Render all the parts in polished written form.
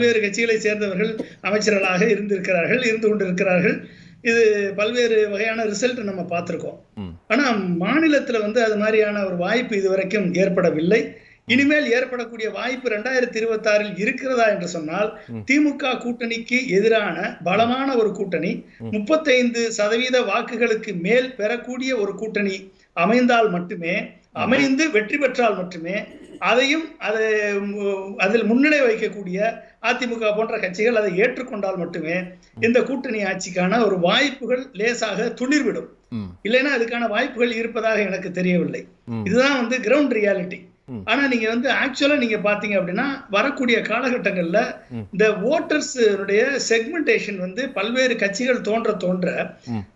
பல்வேறு கட்சிகளை சேர்ந்தவர்கள் அமைச்சர்களாக இருந்து கொண்டிருக்கிறார்கள். இது பல்வேறு வகையான ரிசல்ட் நம்ம பார்த்திருக்கோம். ஆனா மாநிலத்துல அது மாதிரியான ஒரு வாய்ப்பு இதுவரைக்கும் ஏற்படவில்லை. இனிமேல் ஏற்படக்கூடிய வாய்ப்பு 2026 இருக்கிறதா என்று சொன்னால், திமுக கூட்டணிக்கு எதிரான பலமான ஒரு கூட்டணி, 35% வாக்குகளுக்கு மேல் பெறக்கூடிய ஒரு கூட்டணி அமைந்தால் மட்டுமே, அமைந்து வெற்றி பெற்றால் மட்டுமே, அதையும் அதில் முன்னிலை வைக்கக்கூடிய அதிமுக போன்ற கட்சிகள் அதை ஏற்றுக்கொண்டால் மட்டுமே இந்த கூட்டணி ஆட்சிக்கான ஒரு வாய்ப்புகள் லேசாக துளிர்விடும். இல்லைன்னா அதுக்கான வாய்ப்புகள் இருப்பதாக எனக்கு தெரியவில்லை. இதுதான் கிரவுண்ட் ரியாலிட்டி. ஆனா நீங்க ஆக்சுவலா நீங்க பாத்தீங்க அப்படின்னா, வரக்கூடிய காலகட்டங்கள்ல இந்த ஓட்டர்ஸ் செக்மெண்டேஷன் பல்வேறு கட்சிகள் தோன்ற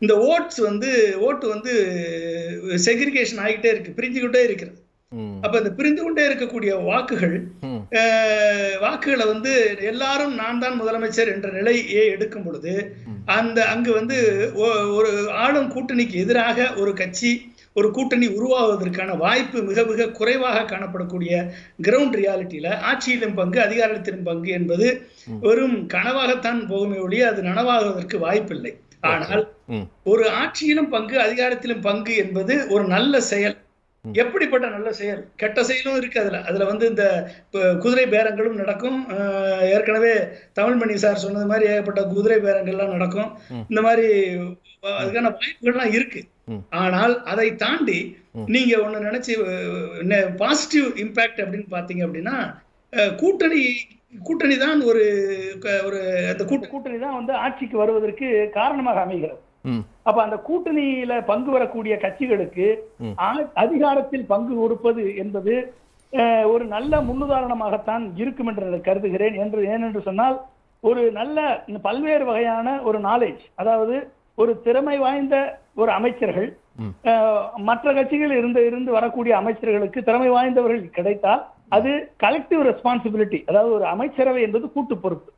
இந்த ஓட்டு செக்ரிகேஷன் ஆகிட்டே இருக்கு, பிரிஞ்சுக்கிட்டே இருக்கிறது. அப்ப இந்த பிரிந்து கொண்டே இருக்கக்கூடிய வாக்குகளை எல்லாரும் நான் தான் முதலமைச்சர் என்ற நிலையை எடுக்கும் பொழுது அங்கு ஒரு ஆளும் கூட்டணிக்கு எதிராக ஒரு கூட்டணி உருவாவதற்கான வாய்ப்பு மிக மிக குறைவாக காணப்படக்கூடிய கிரவுண்ட் ரியாலிட்டியில ஆட்சியிலும் பங்கு அதிகாரத்திலும் பங்கு என்பது வெறும் கனவாகத்தான் போகுமே ஒழிய அது நனவாகுவதற்கு வாய்ப்பில்லை. ஆனால் ஒரு ஆட்சியிலும் பங்கு அதிகாரத்திலும் பங்கு என்பது ஒரு நல்ல செயல். எப்படிப்பட்ட நல்ல செயல்? கெட்ட செயலும் இருக்கு. அதுல இந்த குதிரை பேரங்களும் நடக்கும். ஏற்கனவே தமிழ்மணி சார் சொன்னது மாதிரி ஏகப்பட்ட குதிரை பேரங்கள்லாம் நடக்கும். இந்த மாதிரி அதுக்கான வாய்ப்புகள்லாம் இருக்கு. ஆனால் அதை தாண்டி நீங்க ஒண்ணு நினைச்சு பாசிட்டிவ் இம்பாக்ட் அப்படின்னு பாத்தீங்க அப்படின்னா, கூட்டணி தான் கூட்டணி தான் ஆட்சிக்கு வருவதற்கு காரணமாக அமைகிறது. அப்ப அந்த கூட்டணியில பங்கு வரக்கூடிய கட்சிகளுக்கு அதிகாரத்தில் பங்கு கொடுப்பது என்பது ஒரு நல்ல முன்னுதாரணமாகத்தான் இருக்கும் என்று கருதுகிறேன். ஏனென்று சொன்னால், ஒரு நல்ல பல்வேறு வகையான ஒரு நாலேஜ், அதாவது ஒரு திறமை வாய்ந்த ஒரு அமைச்சர்கள் மற்ற கட்சிகள் இருந்து வரக்கூடிய அமைச்சர்களுக்கு திறமை வாய்ந்தவர்கள் கிடைத்தால் அது கலெக்டிவ் ரெஸ்பான்சிபிலிட்டி. அதாவது ஒரு அமைச்சரவை என்பது கூட்டு பொறுப்பு.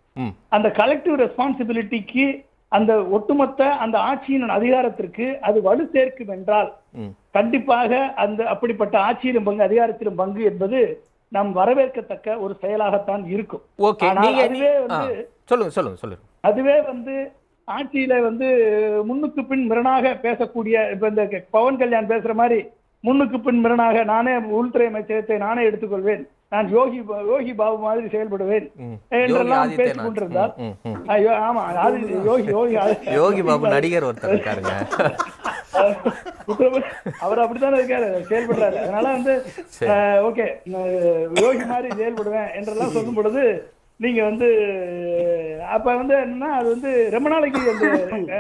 அந்த கலெக்டிவ் ரெஸ்பான்சிபிலிட்டிக்கு, அந்த ஒட்டுமொத்த அந்த ஆட்சியின் அதிகாரத்திற்கு அது வலு சேர்க்கும் என்றால் கண்டிப்பாக அப்படிப்பட்ட ஆட்சியிலும் பங்கு அதிகாரத்திலும் பங்கு என்பது நாம் வரவேற்கத்தக்க ஒரு செயலாகத்தான் இருக்கும். அதுவே ஆட்சியில முன்னுக்கு பின் மிரணாக பேசக்கூடிய, இப்ப இந்த பவன் கல்யாண் பேசுற மாதிரி முன்னுக்கு பின் மிரணாக நானே உள்துறை அமைச்சகத்தை நானே எடுத்துக்கொள்வேன், நான் யோகி பாபு மாதிரி செயல்படுவேன் என்றெல்லாம் பேசிக் கொண்டிருந்தால், ஆமா யோகி பாபு நடிகர் ஒருத்தர் இருக்காருங்க, அவர் அப்படித்தானே இருக்காரு, செயல்படுறாரு. அதனால ஓகே யோகி மாதிரி செயல்படுவேன் என்றெல்லாம் சொல்லும் பொழுது நீங்க அப்ப என்னன்னா, அது ரொம்ப நாளைக்கு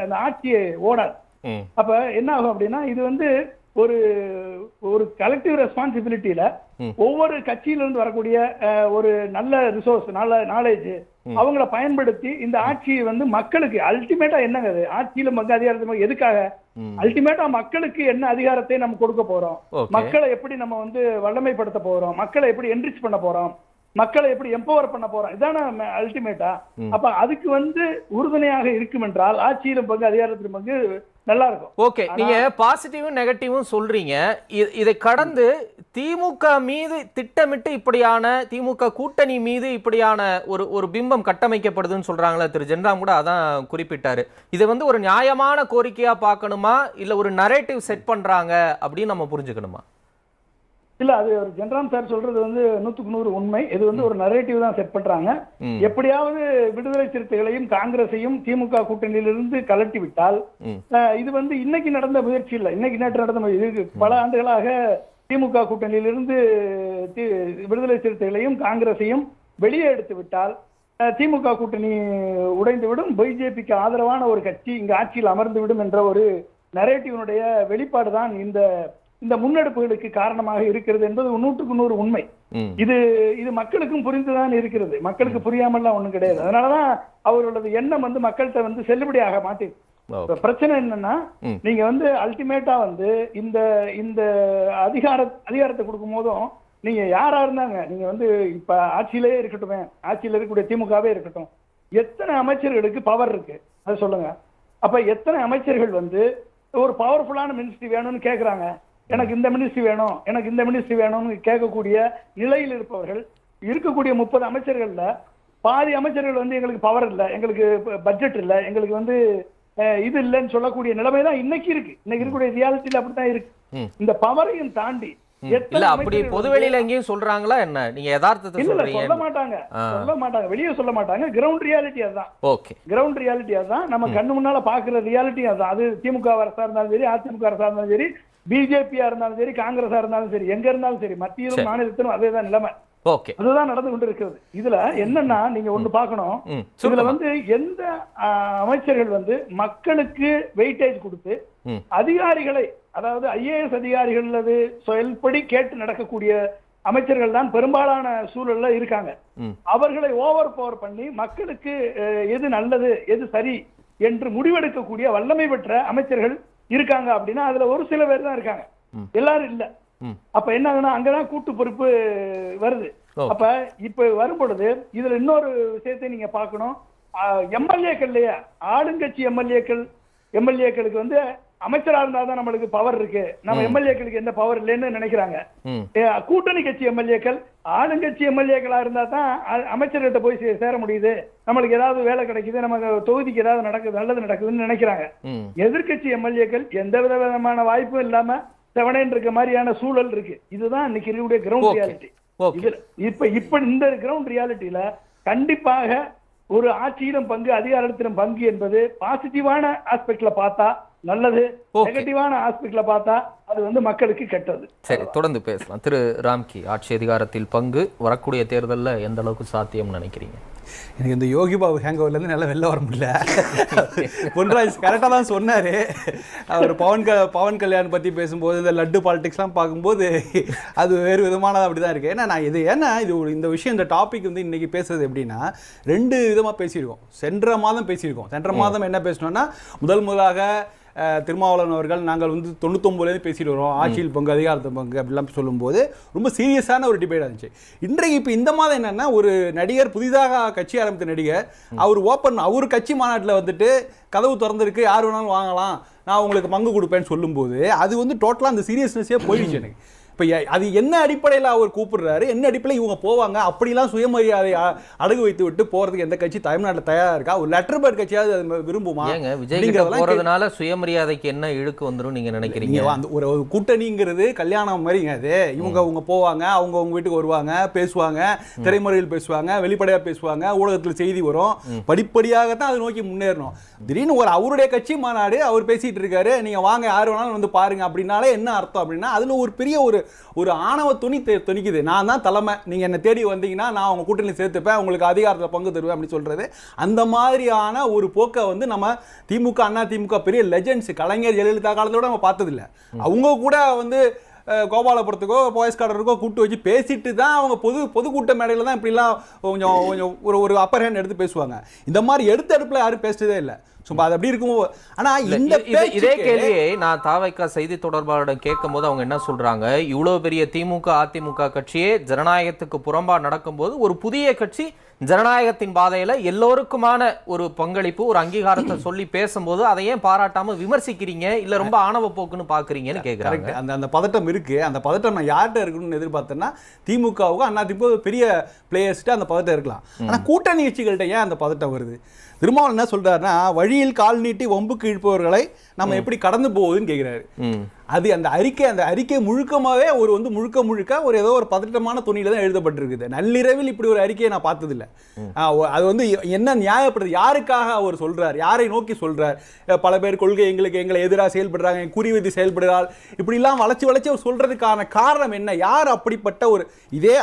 அந்த ஆட்சியை ஓடாது. அப்ப என்ன ஆகும் அப்படின்னா, இது ஒரு கலெக்டிவ் ரெஸ்பான்சிபிலிட்டியில ஒவ்வொரு கட்சியிலிருந்து வரக்கூடிய ஒரு நல்ல ரிசோர்ஸ், நல்ல நாலேஜ் அவங்கள பயன்படுத்தி இந்த ஆட்சியை மக்களுக்கு அல்டிமேட்டா என்னங்க, ஆட்சியில அதிகாரத்தை எதுக்காக, அல்டிமேட்டா மக்களுக்கு என்ன அதிகாரத்தை நம்ம கொடுக்க போறோம், மக்களை எப்படி நம்ம வல்லமைப்படுத்த போறோம், மக்களை எப்படி என்ரிச் பண்ண போறோம், மக்களை எப்படி எம்பவர் பண்ண போறோம், இதான அல்டிமேட்டா. அப்ப அதுக்கு உறுதுணையாக இருக்கும் என்றால் ஆட்சியிலும் பங்கு அதிகாரத்திலும் பங்கு நல்லா இருக்கும். ஓகே, நீங்க பாசிட்டிவும் நெகட்டிவும் சொல்றீங்க. இதை கடந்து திமுக மீது திட்டமிட்டு இப்படியான, திமுக கூட்டணி மீது இப்படியான ஒரு பிம்பம் கட்டமைக்கப்படுதுன்னு சொல்றாங்களா திரு ஜென்ராம் கூட அதான் குறிப்பிட்டாரு. இதை ஒரு நியாயமான கோரிக்கையா பார்க்கணுமா, இல்ல ஒரு நரேட்டிவ் செட் பண்றாங்க அப்படின்னு நம்ம புரிஞ்சுக்கணுமா? இல்ல, அது ஒரு ஜென்ராம் சார் சொல்றது 100க்கு 100 உண்மை. இது ஒரு நரேட்டிவ் தான் செட் பண்றாங்க. எப்படியாவது விடுதலை சிறுத்தைகளையும் காங்கிரஸையும் திமுக கூட்டணியிலிருந்து கலட்டி விட்டால், இது இன்னைக்கு நடந்த முயற்சி இல்ல, இன்னைக்கு நேற்று நடந்த முயற்சி. பல ஆண்டுகளாக திமுக கூட்டணியிலிருந்து விடுதலை சிறுத்தைகளையும் காங்கிரஸையும் வெளியே எடுத்து விட்டால் திமுக கூட்டணி உடைந்துவிடும், பிஜேபிக்கு ஆதரவான ஒரு கட்சி இங்கு ஆட்சியில் அமர்ந்து விடும் என்ற ஒரு நரேட்டிவனுடைய வெளிப்பாடுதான் இந்த முன்னெடுப்புகளுக்கு காரணமாக இருக்கிறது என்பது 100க்கு 100 உண்மை. இது மக்களுக்கும் புரிந்துதான் இருக்கிறது, மக்களுக்கு புரியாமல்லாம் ஒண்ணும் கிடையாது. அதனாலதான் அவர்களது எண்ணம் மக்கள்கிட்ட செல்லுபடியாக மாட்டேங்குது. பிரச்சனை என்னன்னா, நீங்க அல்டிமேட்டா இந்த அதிகாரத்தை கொடுக்கும் போதும் நீங்க யாரா இருந்தாங்க, நீங்க இப்ப ஆட்சியிலேயே இருக்கட்டும், ஆட்சியில் இருக்கக்கூடிய திமுகவே இருக்கட்டும், எத்தனை அமைச்சர்களுக்கு பவர் இருக்கு அதை சொல்லுங்க. அப்ப எத்தனை அமைச்சர்கள் ஒரு பவர்ஃபுல்லான மினிஸ்ட்ரி வேணும்னு கேக்குறாங்க, எனக்கு இந்த மினிஸ்ட்ரி வேணும், எனக்கு இந்த மினிஸ்ட்ரி வேணும்னு கேட்கக்கூடிய நிலையில் இருப்பவர்கள் இருக்கக்கூடிய 30 அமைச்சர்கள்ல பாதி அமைச்சர்கள் வந்து எங்களுக்கு பவர் இல்லை, எங்களுக்கு பட்ஜெட் இல்லை, எங்களுக்கு வந்து இது இல்லைன்னு சொல்லக்கூடிய நிலைமை தான் இன்னைக்கு இருக்கு. இன்னைக்கு இருக்கக்கூடிய ரியாலிட்டியில அப்படித்தான் இருக்கு. இந்த பவரையும் தாண்டி இல்ல அப்படி பொதுவெளியில எங்கேயும் சொல்றாங்களா என்ன? நீங்க யதார்த்தத்தை சொல்றீங்க. சொல்ல மாட்டாங்க, வெளியே சொல்ல மாட்டாங்க. கிரவுண்ட் ரியாலிட்டி அதுதான். ஓகே, கிரவுண்ட் ரியாலிட்டி அதுதான். நம்ம கண்ணு முன்னால பாக்குற ரியாலிட்டி அதுதான். அது திமுக அரசா இருந்தாலும் சரி, அதிமுக அரசா இருந்தாலும் சரி, பிஜேபியா இருந்தாலும் சரி, காங்கிரஸா இருந்தாலும் சரி, எங்க இருந்தாலும் சரி, மத்தியிலும் மாநிலத்திலும் அதேதான் நிலைமை. ஓகே, அதுதான் நடந்து கொண்டு இருக்கிறது. இதுல என்னன்னா நீங்க ஒண்ணு பாக்கணும், இதுல வந்து எந்த அமைச்சர்கள் வந்து மக்களுக்கு வெயிட்டேஜ் கொடுத்து அதிகாரிகளை, அதாவது ஐஏஎஸ் அதிகாரிகள் செயல்படி கேட்டு நடக்கக்கூடிய அமைச்சர்கள் தான் பெரும்பாலான சூழல்ல இருக்காங்க. அவர்களை ஓவர் பவர் பண்ணி மக்களுக்கு எது நல்லது எது சரி என்று முடிவெடுக்கக்கூடிய வல்லமை பெற்ற அமைச்சர்கள் இருக்காங்க அப்படின்னா அதுல ஒரு சில பேர் தான் இருக்காங்க, எல்லாரும் இல்ல. அப்ப என்ன ஆகுனா அங்கதான் கூட்டு பொறுப்பு வருது. அப்ப இப்ப வரும் பொழுது இதுல இன்னொரு விஷயத்தை நீங்க பார்க்கணும். எம்எல்ஏக்கள்லயே ஆளுங்கட்சி எம்எல்ஏக்களுக்கு வந்து அமைச்சரா இருந்தாதான் நம்மளுக்கு பவர் இருக்கு, நம்ம எம்எல்ஏக்களுக்கு எந்த பவர் இல்லைன்னு நினைக்கிறாங்க. கூட்டணி கட்சி எம்எல்ஏக்கள் ஆளுங்கட்சி எம்எல்ஏக்களா இருந்தா தான் அமைச்சர்கிட்ட போய் சேர முடியுது, நம்மளுக்கு ஏதாவது வேலை கிடைக்குது, நமக்கு தொகுதிக்கு ஏதாவது நடக்குது, நல்லது நடக்குதுன்னு நினைக்கிறாங்க. எதிர்கட்சி எம்எல்ஏக்கள் எந்த விதமான வாய்ப்பும் இல்லாம செவனேன் இருக்க மாதிரியான சூழல் இருக்கு. இதுதான் இன்னைக்கு இருக்கக்கூடிய கிரவுண்ட் ரியாலிட்டி. இப்ப இந்த கிரவுண்ட் ரியாலிட்டியில கண்டிப்பாக ஒரு ஆட்சியிலும் பங்கு அதிகாரத்திலும் பங்கு என்பது பாசிட்டிவான ஆஸ்பெக்ட்ல பார்த்தா நல்லது, நெகட்டிவான ஆஸ்பெக்ட்ல பார்த்தா அது வந்து மக்களுக்கு கெட்டது. சரி, தொடர்ந்து பேசலாம். திரு ராம்கி, ஆட்சி அதிகாரத்தில் பங்கு வரக்கூடிய தேர்தலில் எந்த அளவுக்கு சாத்தியம்னு நினைக்கிறீங்க? எனக்கு இந்த யோகி பாபு ஹேங்கோவர்லேருந்து நல்லா வெளில வர முடியல. பொன்ராஜ் கரெக்டாக தான் சொன்னார். அவர் பவன் கல்யாண் பற்றி பேசும்போது இந்த லட்டு பாலிடிக்ஸ்லாம் பார்க்கும்போது அது வேறு விதமானது அப்படி தான் இருக்குது. ஏன்னா இந்த விஷயம், இந்த டாபிக் வந்து இன்றைக்கி பேசுறது எப்படின்னா 2 விதமாக பேசியிருக்கோம். சென்ற மாதம் என்ன பேசணும்னா, முதலாக திருமாவளவன் அவர்கள் நாங்கள் வந்து 99 பேசிட்டு வரோம், ஆட்சியில் பங்கு அதிகாரத்தில் பங்கு அப்படிலாம் சொல்லும்போது ரொம்ப சீரியஸான ஒரு டிபேட் இருந்துச்சு. இன்றைக்கு இப்போ இந்த மாதம் என்னன்னா, ஒரு நடிகர் புதிதாக கட்சி ஆரம்பித்த நடிகர் அவர் கட்சி மாநாட்டில் வந்துட்டு கதவு திறந்திருக்கு, யார் வேணாலும் வாங்கலாம், நான் உங்களுக்கு பங்கு கொடுப்பேன்னு சொல்லும்போது அது வந்து டோட்டலாக அந்த சீரியஸ்னஸே போயிடுச்சு எனக்கு. இப்போ அது என்ன அடிப்படையில் அவர் கூப்பிடுறாரு, என்ன அடிப்படையில் இவங்க போவாங்க, அப்படிலாம் சுயமரியாதை அடகு வைத்து விட்டு போகிறதுக்கு எந்த கட்சி தமிழ்நாட்டில் தயாராக இருக்கா? ஒரு லெட்டர் பேர்ட் கட்சியாவது அது விரும்புமா? விஜய் போகிறதுனால சுயமரியாதைக்கு என்ன இழுக்கு வந்துடும் நீங்கள் நினைக்கிறீங்க? அந்த ஒரு கூட்டணிங்கிறது கல்யாணம் மாதிரிங்க. அது இவங்க போவாங்க, அவங்க வீட்டுக்கு வருவாங்க, பேசுவாங்க, திரைமுறையில் பேசுவாங்க, வெளிப்படையாக பேசுவாங்க, ஊடகத்தில் செய்தி வரும், படிப்படியாகத்தான் அதை நோக்கி முன்னேறணும். திடீர்னு அவருடைய கட்சி மாநாடு அவர் பேசிட்டு இருக்காரு, நீங்கள் வாங்க யார் வேணாலும் வந்து பாருங்க அப்படின்னாலே என்ன அர்த்தம் அப்படின்னா, அதில் ஒரு பெரிய ஒரு ஆணவ துணிக்குது. நான் தான் தலைமை, நீங்க என்ன தேடி வந்தீங்கன்னா நான் உங்க கூட்டணியில் சேர்த்துப்பேன், உங்களுக்கு அதிகாரத்தில் பங்கு தருவேன் அப்படின்னு சொல்றது. அந்த மாதிரியான ஒரு போக்கை வந்து நம்ம திமுக, அண்ணா திமுக பெரிய லெஜெண்ட்ஸ் கலைஞர் ஜெயலலிதா காலத்தோட நம்ம பார்த்ததில்லை. அவங்க கூட வந்து கோபாலபுரத்துக்கோ போயஸ்காரருக்கோ கூப்பிட்டு வச்சு பேசிட்டு தான் அவங்க பொதுக்கூட்ட மேடையில் தான் இப்படிலாம் கொஞ்சம் ஒரு அப்பர் ஹேண்ட் எடுத்து பேசுவாங்க. இந்த மாதிரி எடுத்த அடுப்பில் யாரும் பேசுறதே இல்லை. அது அப்படி இருக்கும். ஆனா இதே கேள்வியை நான் தாவைக்கா செய்தி தொடர்பாளரிடம் கேட்கும் போது அவங்க என்ன சொல்றாங்க, இவ்வளவு பெரிய திமுக அதிமுக கட்சியே ஜனநாயகத்துக்கு புறம்பா நடக்கும்போது ஒரு புதிய கட்சி ஜனநாயகத்தின் பாதையில எல்லோருக்குமான ஒரு பங்களிப்பு, ஒரு அங்கீகாரத்தை சொல்லி பேசும்போது அதை ஏன் பாராட்டாம விமர்சிக்கிறீங்க, இல்ல ரொம்ப ஆணவ போக்குன்னு பாக்குறீங்கன்னு கேட்கறாங்க. அந்த பதட்டம் இருக்கு. அந்த பதட்டம் நான் யார்கிட்ட இருக்குன்னு எதிர்பார்த்தேன்னா, திமுகவுக்கு அண்ணா திமுக பெரிய பிளேயர்ஸ்ட்டு அந்த பதட்டம் இருக்கலாம். ஆனா கூட்டணி கட்சிகள்கிட்ட ஏன் அந்த பதட்டம் வருது? திருமாவளவன் என்ன சொல்றாருன்னா, வழியில் கால் நீட்டி வம்புக்கு இழுப்பவர்களை நம்ம எப்படி கடந்து போகுதுன்னு கேட்கிறாரு. அது அந்த அறிக்கை முழுக்கமாவே முழுக்க ஒரு ஏதோ ஒரு பதட்டமான துணியில தான் எழுதப்பட்டிருக்குது. நள்ளிரவில் இப்படி ஒரு அறிக்கையை நான் பார்த்ததில்லை. அது வந்து என்ன நியாயப்படுது, யாருக்காக அவர் சொல்றார், யாரை நோக்கி சொல்றார்? பல பேர் கொள்கை எங்களை எதிராக செயல்படுறாங்க, குறிவிதி செயல்படுறாள், இப்படிலாம் வளைச்சு அவர் சொல்றதுக்கான காரணம் என்ன? யார் அப்படிப்பட்ட ஒரு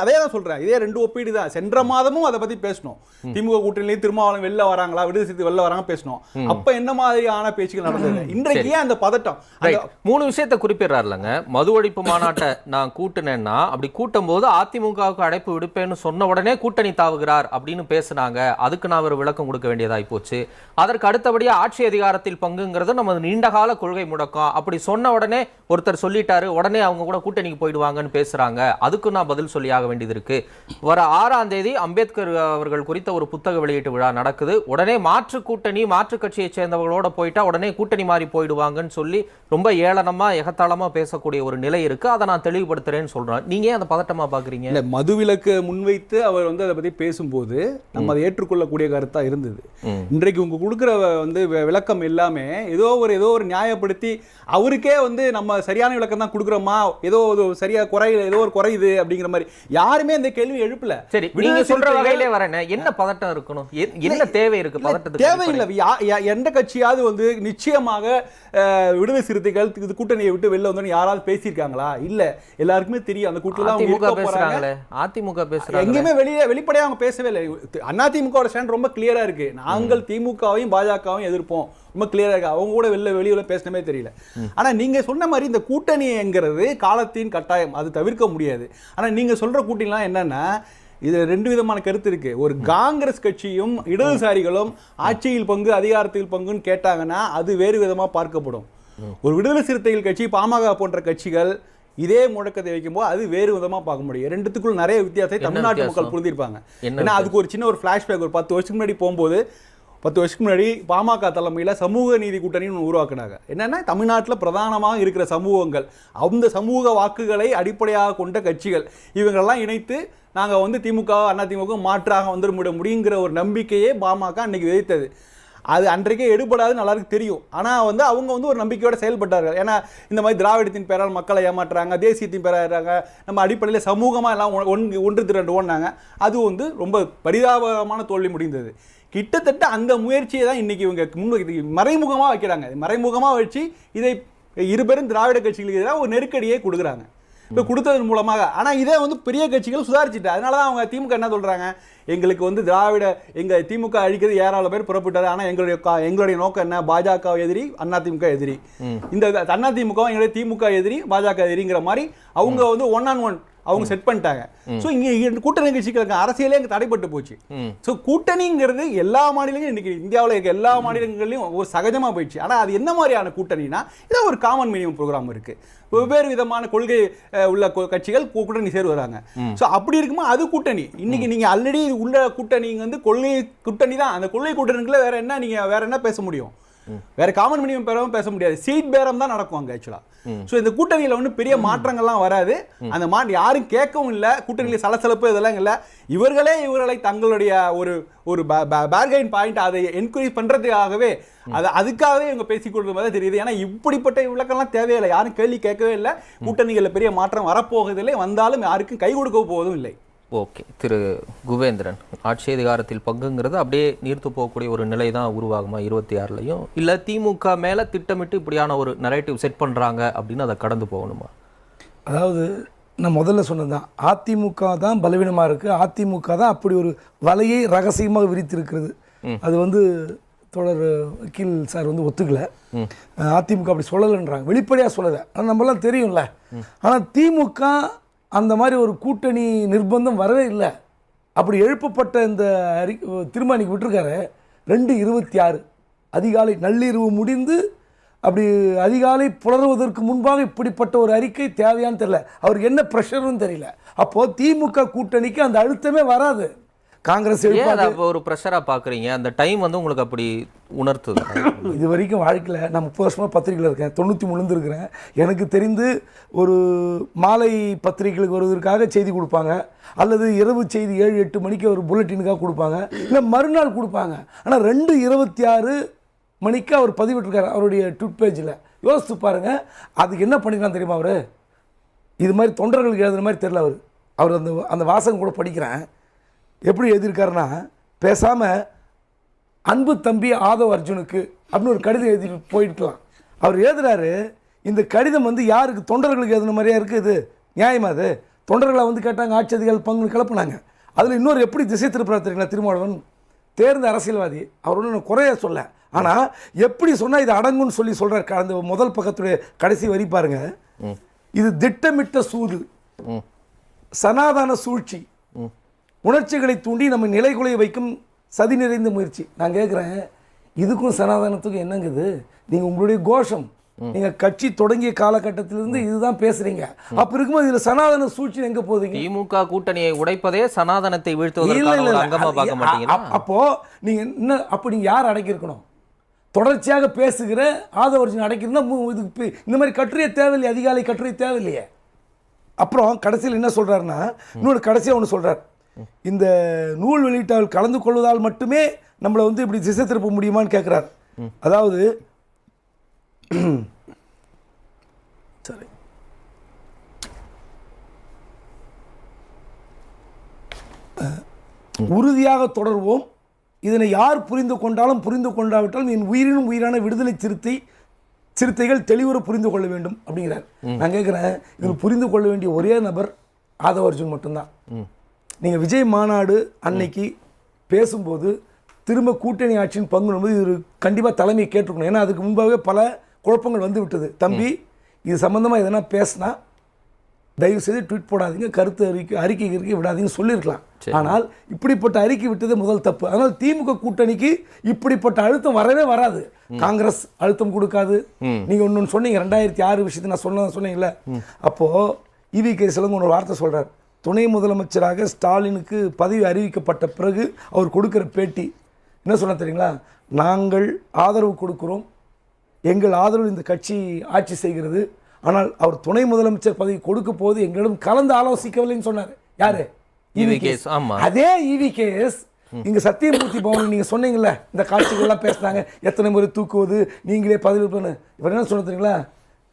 அதே தான் சொல்றேன். இதே 2 ஒப்பீடு தான். சென்ற மாதமும் அதை பத்தி பேசணும். திமுக கூட்டணியிலேயே திருமாவளவன் வெளில வராங்களா, விடுதலை சிறுத்தை வெளில வராங்க பேசணும். அப்ப என்ன மாதிரியான பேச்சுகள் நடந்தது? இன்றைக்கு ஏன் அந்த பதட்டம்? 3 விஷயத்தை குறிப்பிடுறாருலங்க. மது ஒழிப்பு மாநாட்டை நான் கூட்டினேன்னா, அப்படி கூட்டும் போது அதிமுகவுக்கு அழைப்பு விடுப்பேன்னு சொன்ன உடனே கூட்டணி தாவுகிறார் அப்படின்னு பேசுனாங்க. அதுக்கு நான் ஒரு விளக்கம் கொடுக்க வேண்டியதாய் போச்சு. அதற்கு அடுத்தபடியா ஆட்சி அதிகாரத்தில் பங்குங்கிறது நமது நீண்டகால கொள்கை முடக்கம். அப்படி சொன்ன உடனே ஒருத்தர் சொல்லிட்டாரு, உடனே அவங்க கூட கூட்டணிக்கு போயிடுவாங்கன்னு பேசுறாங்க. அதுக்கு நான் பதில் சொல்லியாக வேண்டியது இருக்கு. வர 6ஆம் தேதி அம்பேத்கர் அவர்கள் குறித்த ஒரு புத்தக வெளியீட்டு விழா நடக்குது. உடனே மாற்று கூட்டணி, மாற்று கட்சியை சேர்ந்தவர்களோட போயிட்டா உடனே கூட்டணி மாறி போயிடுவாங்கன்னு சொல்லி ரொம்ப ஏளனமா எகத்தாளமா பேசக்கூடிய ஒரு நிலை இருக்கு. அதை நான் தெளிவுபடுத்துறேன்னு சொல்றேன். நீங்க ஏன் அதை பதட்டமா பாக்குறீங்க? இல்ல, மதுவிலக்கு முன்வைத்து அவர் வந்து அதை பத்தி பேசும்போது நம்ம அதை ஏற்றுக்கொள்ளக்கூடிய கருத்தா இருந்தது. இன்றைக்கு உங்க கொடுக்குற வந்து விளக்கம் எல்லாமே ஏதோ ஒரு நியாயப்படுத்தி அவருக்கே வந்து நம்ம சரியான விளக்கம் தான் கொடுக்குறோமா, ஏதோ சரியா ஏதோ ஒரு குறையுது அப்படிங்கிற மாதிரி யாருமே இந்த கேள்வி எழுப்பல. சரி, நீங்க சொல்ற வகையிலே வரேன். என்ன பதட்டம் இருக்கணும்? என்ன தேவை இருக்கு பதட்டத்துக்கு? தேவையில்லை. எந்த கட்சியாவது வந்து நிச்சயமாக விடுதலை சிறுத்தைகள் இது கூட்டணியை விட்டு வெளில வந்து யாராவது பேசியிருக்காங்களா? இல்ல, எல்லாருக்குமே தெரியும் அந்த கூட்டணியில அதிமுக பேசுறாங்க. எங்கேயுமே வெளிப்படையா அவங்க பேசவே இல்லை. அதிமுக ஸ்டாண்ட் ரொம்ப கிளியரா இருக்கு. நாங்கள் திமுகவையும் பாஜகவையும் எதிர்ப்போம், ரொம்ப கிளியரா இருக்கு. அவங்க கூட வெளியில பேசணுமே தெரியல. ஆனா நீங்க சொன்ன மாதிரி இந்த கூட்டணிங்கிறது காலத்தின் கட்டாயம், அது தவிர்க்க முடியாது. ஆனா நீங்க சொல்ற கூட்டணிலாம் என்னன்னா, இது ரெண்டு விதமான கருத்து இருக்கு. ஒரு காங்கிரஸ் கட்சியும் இடதுசாரிகளும் ஆட்சியில் பங்கு அதிகாரத்தில் பங்குன்னு கேட்டாங்கன்னா அது வேறு விதமா பார்க்கப்படும். ஒரு விடுதலை சிறுத்தைகள் கட்சி, பாமக போன்ற கட்சிகள் இதே முழக்கத்தை வைக்கும்போது அது வேறு விதமா பார்க்க முடியும். ரெண்டுத்துக்குள்ள நிறைய வித்தியாசத்தை தமிழ்நாட்டு மக்கள் புரிஞ்சிருப்பாங்க. ஏன்னா அதுக்கு ஒரு சின்ன ஒரு ஃபிளாஷ்பேக். ஒரு 10 வருஷத்துக்கு முன்னாடி போகும்போது 10 வருஷத்துக்கு முன்னாடி பாமக தலைமையில் சமூக நீதி கூட்டணின்னு உருவாக்குனாங்க. என்னன்னா, தமிழ்நாட்டில் பிரதானமாக இருக்கிற சமூகங்கள், அந்த சமூக வாக்குகளை அடிப்படையாக கொண்ட கட்சிகள் இவங்களெல்லாம் இணைத்து நாங்கள் வந்து திமுக அதிமுக மாற்றாக வந்துட முடியுங்கிற ஒரு நம்பிக்கையே பாமக அன்னைக்கு விதைத்தது. அது அன்றைக்கே எடுபடாதுன்னு எல்லாருக்கும் தெரியும். ஆனால் வந்து அவங்க வந்து ஒரு நம்பிக்கையோடு செயல்பட்டார்கள். ஏன்னா இந்த மாதிரி திராவிடத்தின் பேரால் மக்களை ஏமாற்றுறாங்க, தேசியத்தின் பேராக நம்ம அடிப்படையில் சமூகமாக எல்லாம் ஒன்று திரண்டு ஓடினாங்க. அது வந்து ரொம்ப பரிதாபகரமான தோல்வி முடிந்தது. கிட்டத்தட்ட அந்த முயற்சியை தான் இன்னைக்கு இவங்க மறைமுகமாக வைக்கிறாங்க. மறைமுகமாக வச்சு இதை இருபெரும் திராவிட கட்சிகளுக்கு எதிராக ஒரு நெருக்கடியை கொடுக்குறாங்க. இப்போ கொடுத்ததன் மூலமாக. ஆனால் இதே வந்து பெரிய கட்சிகள் சுதாரிச்சுட்டு, அதனால தான் அவங்க திமுக என்ன சொல்கிறாங்க, எங்களுக்கு வந்து எங்கள் திமுக அழிக்கிறது ஏராளம் பேர் புறப்பட்டாரு. ஆனால் எங்களுடைய நோக்கம் என்ன, பாஜக எதிரி அதிமுக எதிரி. இந்த அதிமுக எங்களுடைய திமுக எதிரி பாஜக எதிரிங்கிற மாதிரி அவங்க வந்து 1-on-1 அவங்க செட் பண்ணிட்டாங்க. ஸோ இங்கே கூட்டணி கட்சிகளுக்கு அரசியலே இங்கே தடைப்பட்டு போச்சு. ஸோ கூட்டணிங்கிறது எல்லா மாநிலங்களும் இன்னைக்கு இந்தியாவில் இருக்க எல்லா மாநிலங்களையும் ஒரு சகஜமாக போயிடுச்சு. ஆனால் அது என்ன மாதிரியான கூட்டணினா, இதான் ஒரு காமன் மினிமம் ப்ரோக்ராம் இருக்கு. வெவ்வேறு விதமான கொள்கை உள்ள கட்சிகள் கூட்டணி சேர் வராங்க. ஸோ அப்படி இருக்குமா அது கூட்டணி. இன்னைக்கு நீங்க ஆல்ரெடி உள்ள கூட்டணி வந்து கொள்கை கூட்டணி தான். அந்த கொள்கை கூட்டணிக்குள்ள வேற என்ன பேச முடியும்? வேற காமன் மினிமம் பேரவும் பேச முடியாது. சீட் பேரம் தான் நடக்கும் அங்க ஆக்சுவலா. சோ இந்த கூட்டணியில ஒன்றும் பெரிய மாற்றங்கள்லாம் வராது. அந்த யாரும் கேட்கவும் இல்லை. கூட்டணியில சலசலப்பு இதெல்லாம் இல்லை. இவர்களை தங்களுடைய ஒரு பார்கெயின் பாயிண்ட் அதை என்கரேஜ் பண்றதுக்காகவே அதுக்காகவே இவங்க பேசிக்கொள்றது மாதிரி தெரியுது. ஏன்னா இப்படிப்பட்ட விளக்கம்லாம் தேவையில்லை. யாரும் கேள்வி கேட்கவே இல்லை. கூட்டணிகளில் பெரிய மாற்றம் வரப்போவதில்லை. வந்தாலும் யாருக்கும் கை கொடுக்க போவதும் இல்லை. ஓகே, திரு குபேந்திரன், ஆட்சி அதிகாரத்தில் பங்குங்கிறது அப்படியே நீர்த்து போகக்கூடிய ஒரு நிலை தான் உருவாகுமா 26லையும்? இல்லை திமுக மேலே திட்டமிட்டு இப்படியான ஒரு நரேட்டிவ் செட் பண்ணுறாங்க அப்படின்னு அதை கடந்து போகணுமா? அதாவது நான் முதல்ல சொன்னதுதான், அதிமுக தான் பலவீனமாக இருக்குது. அதிமுக தான் அப்படி ஒரு வலையை ரகசியமாக விரித்திருக்கிறது. அது வந்து தொடர் வக்கீல் சார் வந்து ஒத்துக்கலை. அதிமுக அப்படி சொல்லலைன்றாங்க, வெளிப்படையாக சொல்லலை. ஆனால் நம்மளாம் தெரியும்ல. ஆனால் திமுக அந்த மாதிரி ஒரு கூட்டணி நிர்பந்தம் வரவே இல்லை. அப்படி எழுப்பப்பட்ட இந்த தீர்மானிக்கு விட்டுருக்காரு 2/26 அதிகாலை நள்ளிரவு முடிந்து அப்படி அதிகாலை புலருவதற்கு முன்பாக இப்படிப்பட்ட ஒரு அறிக்கை தேவையான்னு தெரியல. அவருக்கு என்ன ப்ரெஷர்னு தெரியல. அப்போது திமுக கூட்டணிக்கு அந்த அழுத்தமே வராது. காங்கிரஸ் ஒரு ப்ரெஷரா பாக்குறீங்க? அந்த டைம் வந்து உங்களுக்கு அப்படி உணர்த்துது? இது வரைக்கும் வாழ்க்கையில் நான் 30 வருஷமாக பத்திரிகையில் இருக்கேன், 93 இருக்கிறேன். எனக்கு தெரிந்து ஒரு மாலை பத்திரிகைகளுக்கு வருவதற்காக செய்தி கொடுப்பாங்க, அல்லது இரவு செய்தி 7-8 மணிக்கு ஒரு புல்லட்டினுக்காக கொடுப்பாங்க, இல்லை மறுநாள் கொடுப்பாங்க. ஆனால் 2/26 மணிக்கு அவர் பதிவிட்டிருக்காரு அவருடைய ட்விட் பேஜில். யோசித்து பாருங்கள், அதுக்கு என்ன பண்ணிக்கலாம் தெரியுமா? அவர் இது மாதிரி தொண்டர்களுக்கு எழுதுன மாதிரி தெரியல. அவர் அந்த வாசகம் கூட படிக்கிறேன். எப்படி எழுதியிருக்காருன்னா, பேசாமல் அன்பு தம்பி ஆதவ் அர்ஜுனுக்கு அப்படின்னு ஒரு கடிதம் எழுதி போயிருக்கலாம். அவர் எழுதுறாரு, இந்த கடிதம் வந்து யாருக்கு? தொண்டர்களுக்கு எழுதுன மாதிரியா இருக்குது. இது நியாயமா? அது தொண்டர்களை வந்து கேட்டாங்க, ஆட்சி அதிகாரிகள் பங்கு கிளப்புனாங்க. அதில் இன்னொரு எப்படி திசை திருப்புறாரு தெரியுங்களா? திருமாவளவன் தேர்ந்த அரசியல்வாதி, அவர் ஒன்றும் குறைய சொல்ல. ஆனால் எப்படி சொன்னால் இது அடங்குன்னு சொல்லி சொல்கிறார். அந்த முதல் பக்கத்துடைய கடைசி வரி பாருங்க. இது திட்டமிட்ட சூது, சனாதன சூழ்ச்சி, உணர்ச்சிகளை தூண்டி நம்ம நிலைகுலைய வைக்கும் சதி நிறைந்த முயற்சி. நான் கேட்குறேன், இதுக்கும் சனாதனத்துக்கும் என்னங்குது? நீங்கள் உங்களுடைய கோஷம், நீங்கள் கட்சி தொடங்கிய காலகட்டத்திலிருந்து இதுதான் பேசுறீங்க. அப்போ இருக்கும்போது இதில் சனாதன சூழ்ச்சி எங்கே போகுதுங்க? திமுக கூட்டணியை உடைப்பதே சனாதனத்தை வீழ்த்துவதற்கான அங்கமா பார்க்க மாட்டீங்களா? அப்போ நீங்கள் என்ன, அப்போ நீங்கள் யார் அடக்கியிருக்கணும்? தொடர்ச்சியாக பேசுகிற ஆதவர்ஜன் அடைக்கிறதுனா இதுக்கு இந்த மாதிரி கட்டுரையே தேவையில்லையே, அதிகாலை கட்டுரை தேவையில்லையே. அப்புறம் கடைசியில் என்ன சொல்கிறாருன்னா, இன்னொரு கடைசியாக ஒன்று சொல்கிறார், இந்த நூல் வெளியீட்டால் கலந்து கொள்வதால் மட்டுமே நம்மளை வந்து இப்படி திசை திருப்ப முடியுமான்னு கேட்குறார். அதாவது சரி, உறுதியாக தொடர்வோம், இதனை யார் புரிந்து கொண்டாலும் புரிந்து கொண்டாவிட்டாலும் என் உயிரினும் உயிரான விடுதலை சிறுத்தைகள் தெளிவுற புரிந்து கொள்ள வேண்டும் அப்படிங்கிறார். நான் கேட்குறேன், இதில் புரிந்து கொள்ள வேண்டிய ஒரே நபர் ஆதவர்ஜுன் மட்டும்தான். நீங்கள் விஜய் மாநாடு அன்னைக்கு பேசும்போது திரும்ப கூட்டணி ஆட்சியின் பங்கு என்பது இது கண்டிப்பாக தலைமையை கேட்டுக்கணும். ஏன்னா அதுக்கு முன்பாகவே பல குழப்பங்கள் வந்து விட்டது. தம்பி, இது சம்மந்தமாக எதனா பேசினா தயவு செய்து ட்வீட் போடாதீங்க, கருத்து அறிக்கை விடாதீங்க சொல்லியிருக்கலாம். ஆனால் இப்படிப்பட்ட அறிக்கை விட்டது முதல் தப்பு. அதனால் திமுக கூட்டணிக்கு இப்படிப்பட்ட அழுத்தம் வரவே வராது. காங்கிரஸ் அழுத்தம் கொடுக்காது. நீங்கள் ஒன்று சொன்னீங்க 2006 விஷயத்தை நான் சொன்னீங்கல்ல, அப்போது EVK சிலங்க ஒரு வார்த்தை சொல்கிறார், துணை முதலமைச்சராக ஸ்டாலினுக்கு பதவி அறிவிக்கப்பட்ட பிறகு அவர் கொடுக்குற பேட்டி என்ன சொன்ன தெரியுங்களா, நாங்கள் ஆதரவு கொடுக்குறோம், எங்கள் ஆதரவு இந்த கட்சி ஆட்சி செய்கிறது, ஆனால் அவர் துணை முதலமைச்சர் பதவி கொடுக்க போது எங்களிடம் கலந்து ஆலோசிக்கவில்லைன்னு சொன்னார். யாரு? EVKS. அதே EVKS இங்க சத்தியமூர்த்தி பவன் நீங்க சொன்னீங்கல்ல, இந்த காட்சிகள்லாம் பேசினாங்க, எத்தனை முறை தூக்குவது, நீங்களே பதில் பண்ணு. இவர் என்ன சொன்ன தெரியுங்களா,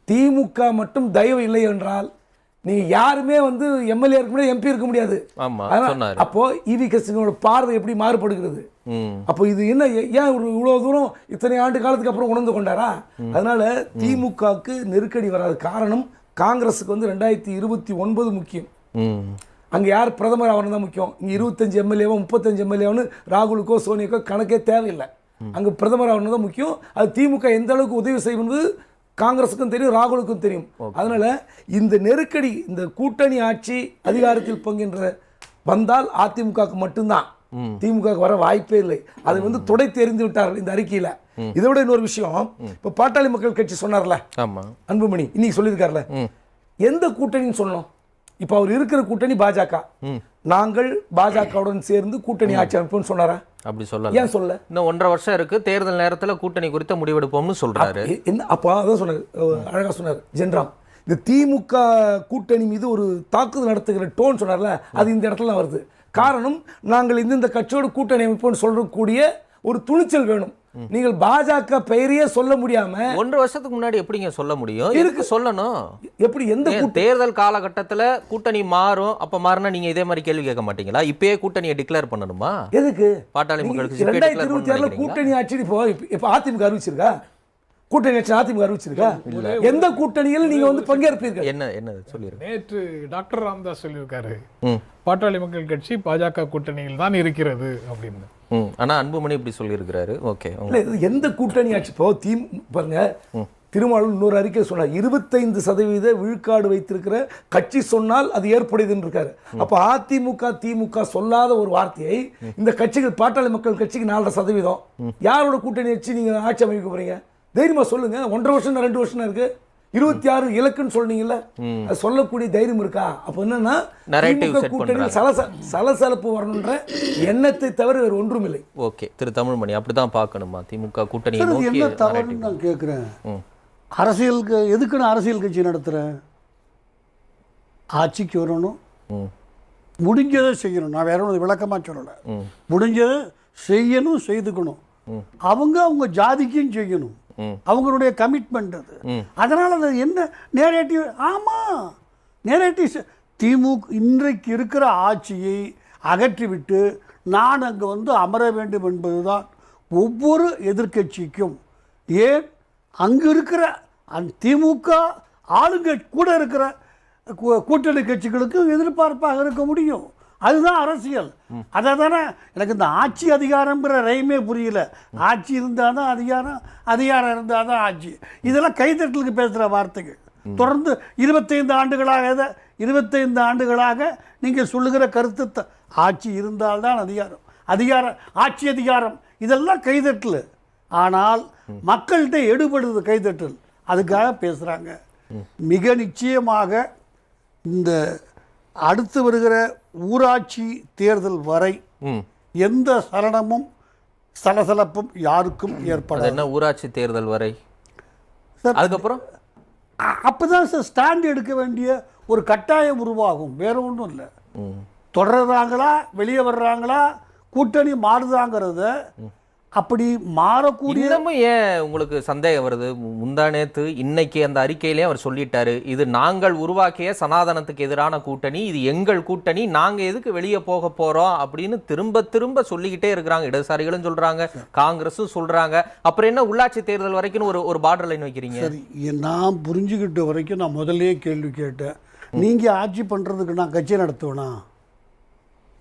திமுக மட்டும் தயவு இல்லை என்றால் நீங்க யாருமே வந்து எம்எல்ஏ இருக்க முடியாது, MP இருக்க முடியாது. அப்போ EVKS பார்வை எப்படி மாறுபடுகிறது? அப்போ இது என்ன, ஏன் இவ்வளவு தூரம் இத்தனை ஆண்டு காலத்துக்கு அப்புறம் உணர்ந்து கொண்டாரா? அதனால திமுகவுக்கு நெருக்கடி வராது. காரணம், காங்கிரஸுக்கு வந்து 2029 முக்கியம். அங்கே யார் பிரதமர் ஆகணும் தான் முக்கியம். இங்கே 25 எம்எல்ஏவோ 35 எம்எல்ஏன்னு ராகுலுக்கோ சோனியாக்கோ கணக்கே தேவையில்லை. அங்கே பிரதமர் ஆகணும் தான் முக்கியம். அது திமுக எந்த அளவுக்கு உதவி செய்வது காங்கிரஸுக்கும் தெரியும், ராகுலுக்கும் தெரியும். அதனால இந்த நெருக்கடி, இந்த கூட்டணி ஆட்சி அதிகாரத்தில் பங்குகின்ற வந்தால் அதிமுகவுக்கு மட்டும்தான், திமுக வர வாய்ப்பே இல்லை. அதை வந்து துடை தெரிந்து விட்டார்கள் இந்த அறிக்கையில. இதை விட இன்னொரு விஷயம், இப்ப பாட்டாளி மக்கள் கட்சி சொன்னார்ல அன்புமணி, இன்னைக்கு சொல்லியிருக்காருல, எந்த கூட்டணின்னு சொல்லணும்? இப்ப அவர் இருக்கிற கூட்டணி பாஜக, நாங்கள் பாஜகவுடன் சேர்ந்து கூட்டணி ஆட்சி அமைப்போம்னு சொன்னாரா? அப்படி சொல்லல. ஏன் சொல்ல? இன்னும் 1.5 வருஷம் இருக்கு, தேர்தல் நேரத்தில் கூட்டணி குறித்த முடிவெடுப்போம்னு சொல்றாரு. என்ன அப்போ அதான் சொன்னார், அழகா சொன்னார் ஜென்ராம். இந்த திமுக கூட்டணி மீது ஒரு தாக்குதல் நடத்துகிற டோன் சொன்னார்ல, அது இந்த இடத்துல வருது. காரணம், நாங்கள் இந்த கட்சியோட கூட்டணி அமைப்போம்னு சொல்லக்கூடிய ஒரு துணிச்சல் வேணும். நீங்கள் பாஜக பெயரையே சொல்ல முடியாம 1.5 வருஷத்துக்கு முன்னாடி எப்படிங்க சொல்ல முடியும்? இருக்கு சொல்லணும். எப்படி? எந்த தேர்தல் காலகட்டத்தில் கூட்டணி மாறும், அப்ப மாறினா நீங்க இதே மாதிரி கேள்வி கேட்க மாட்டீங்களா? இப்பயே கூட்டணியை டிக்ளேர் பண்ணணுமா? எதுக்கு? பாட்டாளி மக்களுக்கு 2026 கூட்டணி ஆட்சி இப்போ அதிமுக அறிவிச்சிருக்கா? கூட்டணி ஆட்சி அதிமுக அறிவிச்சிருக்கா? எந்த கூட்டணியில் நீங்க வந்து பங்கேற்பீர்கள்? என்ன சொல்லிருக்கேன். நேற்று டாக்டர் ராமதாஸ் சொல்லியிருக்காரு, பாட்டாளி மக்கள் கட்சி பாஜக கூட்டணியில் தான் இருக்கிறது அப்படின்னு. ஆனா அன்புமணி இப்படி சொல்லியிருக்கிறாரு. ஓகே, எந்த கூட்டணி ஆட்சி? இப்போ பாருங்க, திருமாவளவன் இன்னொரு அறிக்கை சொன்னார், 25% விழுக்காடு வைத்திருக்கிற கட்சி சொன்னால் அது ஏற்புடையதுன்னு இருக்காரு. அப்ப அதிமுக திமுக சொல்லாத ஒரு வார்த்தையை இந்த கட்சிகள், பாட்டாளி மக்கள் கட்சிக்கு 4.5%, யாரோட கூட்டணி வச்சு நீங்க ஆட்சி அமைக்க போறீங்க? தைரியமா சொல்லுங்க. 1.5 வருஷம் 2 வருஷம் இருக்கு, 26 இலக்குன்னு சொல்றீங்கல்ல, அது சொல்லக்கூடிய தைரியம் இருக்கா? அப்ப என்னன்னா, கூட்டணி சலசலப்பு வரணுன்ற எண்ணத்தை தவிர வேறு ஒன்றும் இல்லை. ஓகே, திரு தமிழ்மணி அப்படிதான் பார்க்கணுமா திமுக கூட்டணி? என்ன தவறுன்னு நான் கேட்குறேன். அரசியலுக்கு எதுக்குன்னு அரசியல் கட்சி நடத்துகிறேன்? ஆட்சிக்கு வரணும், முடிஞ்சதை செய்யணும். நான் வேற ஒன்று விளக்கமாக சொல்லலை. முடிஞ்சதை செய்யணும், செய்துக்கணும். அவங்க ஜாதிக்கும் செய்யணும், அவங்களுடைய கமிட்மெண்ட் அது. அதனால் அது என்ன நேரேட்டிவ்? ஆமாம், நேரேட்டிவ். திமுக இன்றைக்கு இருக்கிற ஆட்சியை அகற்றிவிட்டு நான் அங்கே வந்து அமர வேண்டும் என்பதுதான் ஒவ்வொரு எதிர்க்கட்சிக்கும். ஏன் அங்கே இருக்கிற அந்த திமுக ஆளுங்க கூட இருக்கிற கூட்டணி கட்சிகளுக்கும் எதிர்பார்ப்பாக இருக்க முடியும். அதுதான் அரசியல். அதை தானே எனக்கு இந்த ஆட்சி அதிகாரம்ங்கிற ரைமே புரியல. ஆட்சி இருந்தால் தான் அதிகாரம், அதிகாரம் இருந்தால் தான் ஆட்சி. இதெல்லாம் கைத்தட்டலுக்கு பேசுகிற வார்த்தைகள். தொடர்ந்து 25 ஆண்டுகளாக நீங்கள் சொல்லுகிற கருத்து, ஆட்சி இருந்தால்தான் அதிகாரம், அதிகாரம், ஆட்சி அதிகாரம், இதெல்லாம் கைதட்டல். ஆனால் மக்கள்கிட்ட எடுபடுது கைதட்டல், அதுக்காக பேசுகிறாங்க. மிக நிச்சயமாக இந்த அடுத்து வருகிற ஊராட்சி தேர்தல் வரை எந்த சலனமும் சலசலப்பும் யாருக்கும் அது ஏற்படாது. என்ன ஊராட்சி தேர்தல் வரை சார், அதுக்கப்புறம் அப்பதான் சார் ஸ்டாண்ட் எடுக்க வேண்டிய ஒரு கட்டாயம் உருவாகும். வேற ஒன்றும் இல்லை. தொடர்றாங்களா, வெளியே வர்றாங்களா, கூட்டணி மாறுதாங்கிறத அப்படி மாறக்கூடிய இன்னமும் ஏன் உங்களுக்கு சந்தேகம் வருது? முந்தா நேத்து இன்னைக்கு அந்த அறிக்கையிலே அவர் சொல்லிட்டாரு, இது நாங்கள் உருவாக்கிய சனாதனத்துக்கு எதிரான கூட்டணி, இது எங்கள் கூட்டணி, நாங்க எதுக்கு வெளியே போக போறோம் அப்படின்னு திரும்ப திரும்ப சொல்லிக்கிட்டே இருக்கிறாங்க. இடதுசாரிகளும் சொல்றாங்க, காங்கிரஸும் சொல்றாங்க. அப்புறம் என்ன உள்ளாட்சி தேர்தல் வரைக்கும் ஒரு பார்டர் லைன் வைக்கிறீங்க? சரி, நான் புரிஞ்சுக்கிட்ட வரைக்கும் நான் முதல்லயே கேள்வி கேட்டேன். நீங்க ஆட்சி பண்றதுக்கு நான் கட்சி நடத்துவேனா?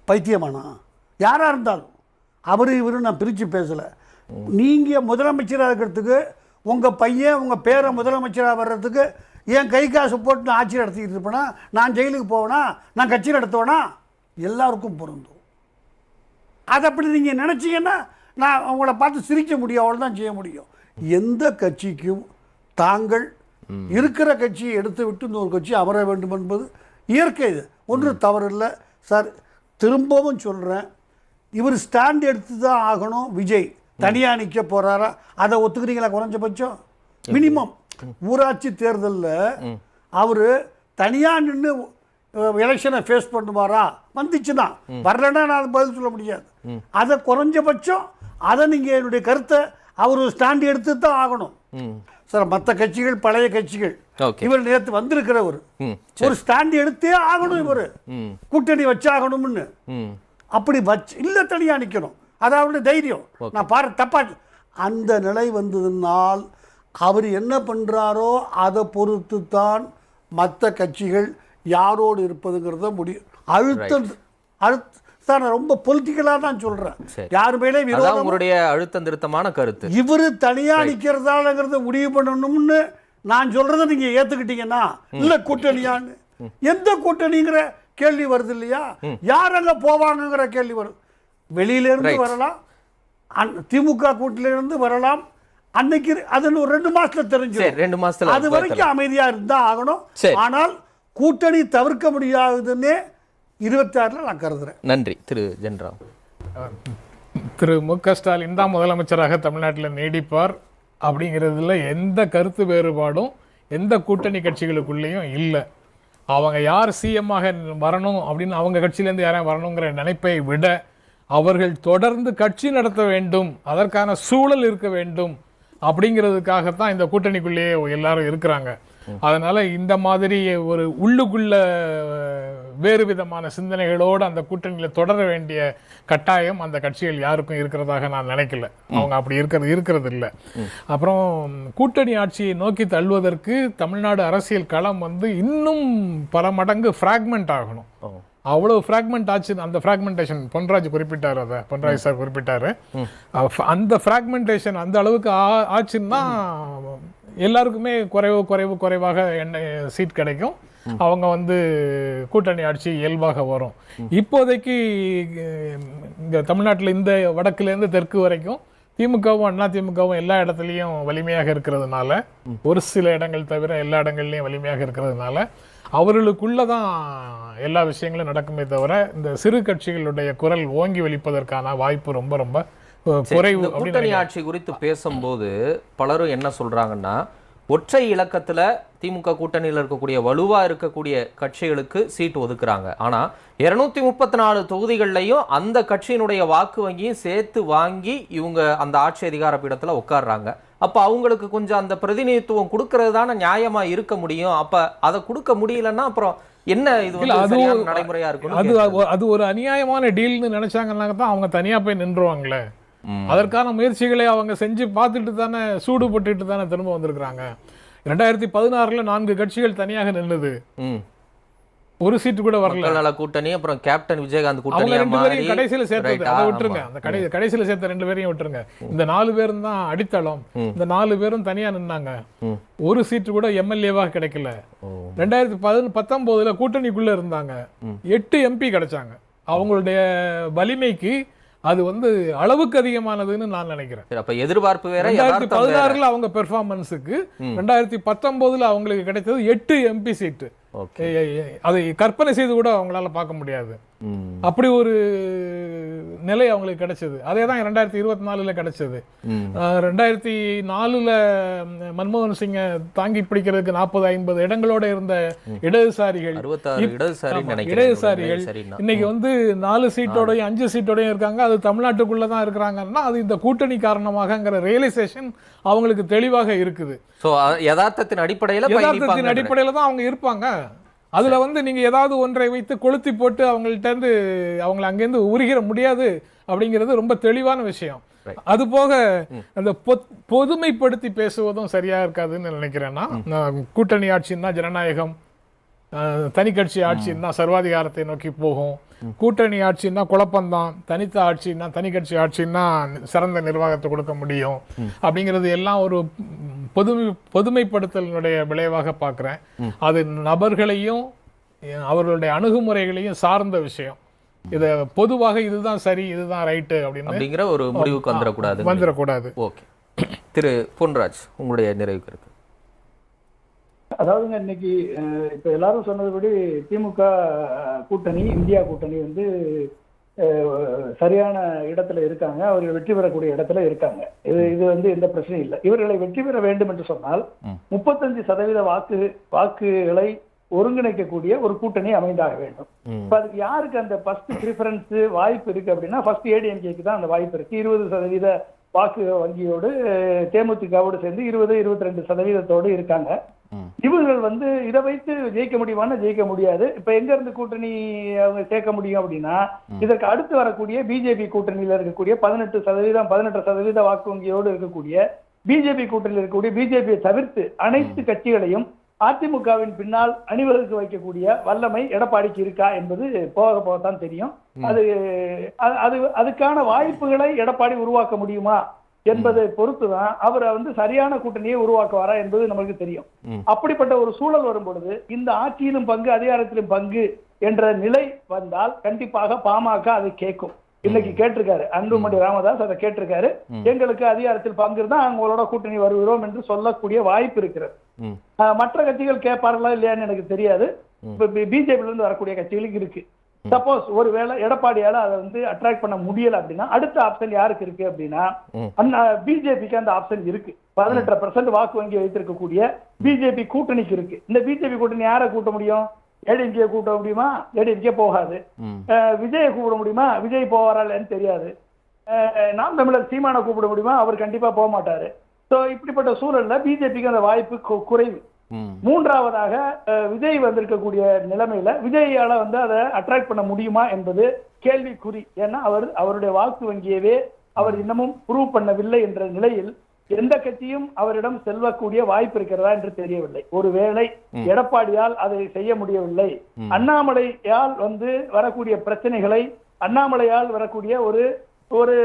பைத்தியமானா? யாரா இருந்தாலும் அவரு இவரு நான் பிரித்து பேசலை. நீங்கள் முதலமைச்சராக இருக்கிறதுக்கு உங்கள் பையன் உங்கள் பேரை முதலமைச்சராக வர்றதுக்கு என் கை காசு போட்டு நான் ஆட்சி நடத்திக்கிட்டு இருப்பேனா? நான் ஜெயிலுக்கு போவேனா? நான் கட்சி நடத்துவேனா? எல்லாருக்கும் பொருந்தும். அதை அப்படி நீங்கள் நினச்சிங்கன்னா நான் உங்களை பார்த்து சிரிக்க முடியும், அவ்வளோதான் செய்ய முடியும். எந்த கட்சிக்கும் தாங்கள் இருக்கிற கட்சியை எடுத்து விட்டு இன்னொரு கட்சி அமர வேண்டும் என்பது இயற்கை. இது ஒன்றும் தவறு இல்லை சார். திரும்பவும் சொல்கிறேன், இவர் ஸ்டாண்ட் எடுத்து தான் ஆகணும். விஜய் தனியாக நிற்க போகிறாரா? அதை ஒத்துக்கிறீங்களா? குறைஞ்சபட்சம் மினிமம் ஊராட்சி தேர்தலில் அவர் தனியாக நின்று எலெக்ஷனை ஃபேஸ் பண்ணுவாரா? வந்துச்சுன்னா, வரலன்னா நான் பதில் சொல்ல முடியாது. அதை குறைஞ்சபட்சம் அதை நீங்கள் என்னுடைய கருத்தை அவர் ஸ்டாண்ட் எடுத்து தான் ஆகணும் சார். மற்ற கட்சிகள் பழைய கட்சிகள், இவர் நேற்று வந்திருக்கிறவர் ஒரு ஸ்டாண்ட் எடுத்தே ஆகணும். இவர் கூட்டணி வச்சாகணும்னு அப்படி வச்சு இல்லை, தனியாக நிற்கணும். அது அவருடைய தைரியம். நான் தப்பா அந்த நிலை வந்ததுனால் அவர் என்ன பண்ணுறாரோ அதை பொறுத்து தான் மற்ற கட்சிகள் யாரோடு இருப்பதுங்கிறத முடியும். அழுத்தம் சார், நான் ரொம்ப பொலிட்டிக்கலாக தான் சொல்கிறேன். யாரு மேலே விரோதம், உங்களுடைய அழுத்தம் திருத்தமான கருத்து. இவர் தனியாக நிற்கிறதாலங்கிறத முடிவு பண்ணணும்னு நான் சொல்கிறத நீங்கள் ஏற்றுக்கிட்டீங்கன்னா, இல்லை கூட்டணியான்னு எந்த கூட்டணிங்கிற கேள்வி வருது இல்லையா? யார் அங்க போவாங்கங்கிற கேள்வி வருது. வெளியிலிருந்து வரலாம், திமுக கூட்டிலிருந்து வரலாம். அன்னைக்கு அது ஒரு 2 மாசத்துல தெரிஞ்சு, 2 மாசத்துல அது வரைக்கும் அமைதியா இருந்தா ஆகணும். ஆனால் கூட்டணி தவிர்க்க முடியாதுன்னே 26ல நான் கருதுறேன். நன்றி திரு ஜென்ராம். திரு மு.க. ஸ்டாலின் தான் முதலமைச்சராக தமிழ்நாட்டில் நீடிப்பார் அப்படிங்கிறதுல எந்த கருத்து வேறுபாடும் எந்த கூட்டணி கட்சிகளுக்குள்ளேயும் இல்லை. அவங்க யார் சிஎம்மாக வரணும் அப்படின்னு அவங்க கட்சியிலேருந்து யாரையும் வரணுங்கிற நினைப்பை விட அவர்கள் தொடர்ந்து கட்சி நடத்த வேண்டும், அதற்கான சூழல் இருக்க வேண்டும் அப்படிங்கிறதுக்காகத்தான் இந்த கூட்டணிக்குள்ளேயே எல்லாரும் இருக்கிறாங்க. அதனால இந்த மாதிரி ஒரு உள்ளுக்குள்ள வேறு விதமான சிந்தனைகளோடு அந்த கூட்டணியில் தொடர வேண்டிய கட்டாயம் அந்த கட்சிகள் யாருக்கும் இருக்கிறதாக நான் நினைக்கல. அவங்க அப்படி இருக்கிறது இல்லை. அப்புறம் கூட்டணி ஆட்சியை நோக்கி தள்ளுவதற்கு தமிழ்நாடு அரசியல் களம் இன்னும் பல மடங்கு ஃப்ராக்மெண்ட் ஆகணும். அவ்வளவு ஃப்ராக்மெண்ட் ஆச்சு. அந்த ஃப்ராக்மெண்டேஷன் பொன்ராஜ் குறிப்பிட்டார், அதை பொன்ராஜ் சார் குறிப்பிட்டாரு. அந்த ஃப்ராக்மெண்டேஷன் அந்த அளவுக்கு ஆச்சுன்னா எல்லாருக்குமே குறைவாக சீட் கிடைக்கும். அவங்க கூட்டணி ஆட்சி இயல்பாக வரும். இப்போதைக்கு இங்க தமிழ்நாட்டில் இந்த வடக்குலேருந்து தெற்கு வரைக்கும் திமுகவும் அதிமுகவும் எல்லா இடத்துலையும் வலிமையாக இருக்கிறதுனால, ஒரு சில இடங்கள் தவிர எல்லா இடங்கள்லையும் வலிமையாக இருக்கிறதுனால அவர்களுக்குள்ளதான் எல்லா விஷயங்களும் நடக்குமே தவிர இந்த சிறு கட்சிகளுடைய குரல் ஓங்கி வெளிப்பதற்கான வாய்ப்பு ரொம்ப ரொம்ப குறைவு. கூட்டணி ஆட்சி குறித்து பேசும்போது பலரும் என்ன சொல்றாங்கன்னா, ஒற்றை இலக்கத்துல திமுக கூட்டணியில் இருக்கக்கூடிய வலுவா இருக்கக்கூடிய கட்சிகளுக்கு சீட் ஒதுக்குறாங்க. ஆனா 234 தொகுதிகள்லையும் அந்த கட்சியினுடைய வாக்கு வங்கியும் சேர்த்து வாங்கி இவங்க அந்த ஆட்சி அதிகார பீடத்துல உட்கார்றாங்க. அப்ப அவங்களுக்கு கொஞ்சம் அந்த பிரதிநிதித்துவம் கொடுக்கறது தானே நியாயமா இருக்க முடியும். அப்ப அதை கொடுக்க முடியலன்னா அப்புறம் என்ன இது நடைமுறையா இருக்கும்? அது ஒரு அநியாயமான டீல்னு நினைச்சாங்கன்னா தான் அவங்க தனியா போய் நின்றுவாங்களே. அதற்கான முயற்சிகளை அவங்க செஞ்சு பார்த்துட்டு தானே, சூடு போட்டுட்டு தானே திரும்ப வந்திருக்கிறாங்க. 2016ல் 4 கட்சிகள் தனியாக நின்னுது, ஒரு சீட்டு கூட வரல. கூட்டணி அப்புறம் கேப்டன் விஜயகாந்த் கூட்டணி கடைசியில சேர்த்தது அதை விட்டுருங்க. அந்த கடைசியில சேர்த்த 2 பேரையும் விட்டுருங்க. இந்த 4 பேரும் தான் அடித்தளம். இந்த 4 பேரும் தனியா நின்னாங்க. ஒரு சீட்டு கூட எம்எல்ஏவாக கிடைக்கல. 2019ல் கூட்டணிக்குள்ள இருந்தாங்க, 8 எம்பி கிடைச்சாங்க. அவங்களுடைய வலிமைக்கு அது அளவுக்கு அதிகமானதுன்னு நான் நினைக்கிறேன். அப்ப எதிர்பார்ப்பு வேற. 2016ல் அவங்க பெர்ஃபார்மன்ஸுக்கு 2019ல் அவங்களுக்கு கிடைத்தது 8 எம்பி சீட்டு. அதை கற்பனை செய்து கூட அவங்களால பார்க்க முடியாது. அப்படி ஒரு நிலை அவங்களுக்கு கிடைச்சது. அதே தான் 2024 கிடைச்சது. 2004 மன்மோகன் சிங்கை தாங்கி பிடிக்கிறதுக்கு 40-50 இடங்களோட இருந்த இடதுசாரிகள் இன்னைக்கு வந்து 4 சீட்டோடையும் 5 சீட்டோடையும் இருக்காங்க. அது தமிழ்நாட்டுக்குள்ள தான் இருக்கிறாங்கன்னா அது இந்த கூட்டணி காரணமாகங்கிற ரியலைசேஷன் அவங்களுக்கு தெளிவாக இருக்குது. யதார்த்தத்தின் அடிப்படையில தான் அவங்க இருப்பாங்க. அதுல வந்து நீங்க ஏதாவது ஒன்றை வைத்து கொளுத்தி போட்டு அவங்களை அங்கேருந்து உருகிற முடியாது அப்படிங்கிறது ரொம்ப தெளிவான விஷயம். அது போக அந்த பொதுமைப்படுத்தி பேசுவதும் சரியா இருக்காதுன்னு நினைக்கிறேன்னா, கூட்டணி ஆட்சின்னா ஜனநாயகம், தனி கட்சி ஆட்சின்னா சர்வாதிகாரத்தை நோக்கி போகும், கூட்டணி ஆட்சின்னா குழப்பம்தான், தனித்த ஆட்சின்னா தனி கட்சி ஆட்சின்னா சிறந்த நிர்வாகத்தை கொடுக்க முடியும் அப்படிங்கிறது எல்லாம் ஒரு பொதுமைப்படுத்தலினுடைய விளைவாக பார்க்கிறேன். அது நபர்களையும் அவர்களுடைய அணுகுமுறைகளையும் சார்ந்த விஷயம். இத பொதுவாக இதுதான் சரி இதுதான் ரைட்டு அப்படிங்கிற ஒரு முடிவுக்கு வந்துடக்கூடாது. ஓகே, திரு பொன்ராஜ், உங்களுடைய நிறைவு கருத்து. அதாவதுங்க, இன்னைக்கு இப்ப எல்லாரும் சொன்னதுபடி திமுக கூட்டணி, இந்தியா கூட்டணி வந்து சரியான இடத்துல இருக்காங்க. அவர்கள் வெற்றி பெறக்கூடிய இடத்துல இருக்காங்க. இது வந்து எந்த பிரச்சனையும் இல்லை. இவர்களை வெற்றி பெற வேண்டும் என்று சொன்னால் 35% வாக்குகளை ஒருங்கிணைக்கக்கூடிய ஒரு கூட்டணி அமைந்தாக வேண்டும். இப்ப அதுக்கு யாருக்கு அந்த ஃபர்ஸ்ட் ப்ரிஃபரன்ஸ் வாய்ப்பு இருக்கு அப்படின்னா, ஃபர்ஸ்ட் ஏடிஎம்கேக்கு தான் அந்த வாய்ப்பு இருக்கு. 20% வாக்கு வங்கியோடு தேமுதிகவோடு சேர்ந்து 20-22% இருக்காங்க. இவர்கள் வந்து இதை வைத்து ஜெயிக்க முடியுமான்னு ஜெயிக்க முடியாது. இப்ப எங்க இருந்து கூட்டணி அவங்க சேர்க்க முடியும் அப்படின்னா, இதற்கு அடுத்து வரக்கூடிய பிஜேபி கூட்டணியில இருக்கக்கூடிய 18% வாக்கு வங்கியோடு இருக்கக்கூடிய பிஜேபி கூட்டணியில் இருக்கக்கூடிய பிஜேபியை தவிர்த்து அனைத்து கட்சிகளையும் அதிமுகவின் பின்னால் அணிவகுக்க வைக்கக்கூடிய வல்லமை எடப்பாடிக்கு இருக்கா என்பது போக போகத்தான் தெரியும். அதுக்கான வாய்ப்புகளை எடப்பாடி உருவாக்க முடியுமா என்பதை பொறுத்துதான் அவர் வந்து சரியான கூட்டணியை உருவாக்குவாரா என்பது நமக்கு தெரியும். அப்படிப்பட்ட ஒரு சூழல் வரும் பொழுது இந்த ஆட்சியிலும் பங்கு அதிகாரத்திலும் பங்கு என்ற நிலை வந்தால் கண்டிப்பாக பாமக அதை கேட்கும். இன்னைக்கு கேட்டிருக்காரு அன்புமணி ராமதாஸ், அதை கேட்டிருக்காரு. எங்களுக்கு அதிகாரத்தில் பங்கு இருந்தா அவங்களோட கூட்டணி வருகிறோம் என்று சொல்லக்கூடிய வாய்ப்பு இருக்கிறது. மற்ற கட்சிகள் கேட்பார்களா இல்லையான்னு எனக்கு தெரியாது. பிஜேபியில இருந்து வரக்கூடிய கட்சிகளுக்கு இருக்கு. சப்போஸ் ஒருவேளை எடப்பாடியால அதை வந்து அட்ராக்ட் பண்ண முடியல அப்படின்னா அடுத்த ஆப்ஷன் யாருக்கு இருக்கு அப்படின்னா, பிஜேபிக்கு அந்த ஆப்ஷன் இருக்கு. 18% வாக்கு வங்கி வைத்திருக்கக்கூடிய பிஜேபி கூட்டணிக்கு இருக்கு. இந்த பிஜேபி கூட்டணி யாரை கூட்ட முடியும்? ஏடிஎம்கே கூட்ட முடியுமா? ஏடிஎம்கே போகாது. விஜயை கூப்பிட முடியுமா? விஜய் போவாரான்னு தெரியாது. நாம் தமிழர் சீமானை கூப்பிட முடியுமா? அவர் கண்டிப்பா போக மாட்டாரு. சோ இப்படிப்பட்ட சூழல்ல பிஜேபிக்கு அந்த வாய்ப்பு குறைவு. மூன்றாவதாக விஜய் வந்திருக்கக்கூடிய நிலைமையில விஜயால வந்து அதை அட்ராக்ட் பண்ண முடியுமா என்பது கேள்விக்குறி. ஏன்னா அவருடைய வாக்கு வங்கியவே அவர் இன்னமும் ப்ரூவ் பண்ணவில்லை என்ற நிலையில் எந்த கட்சியும் அவரிடம் செல்வக்கூடிய வாய்ப்பு இருக்கிறதா என்று தெரியவில்லை. ஒருவேளை எடப்பாடியால் அதை செய்ய முடியவில்லை, அண்ணாமலையால் வந்து வரக்கூடிய பிரச்சனைகளை, அண்ணாமலையால் வரக்கூடிய ஒரு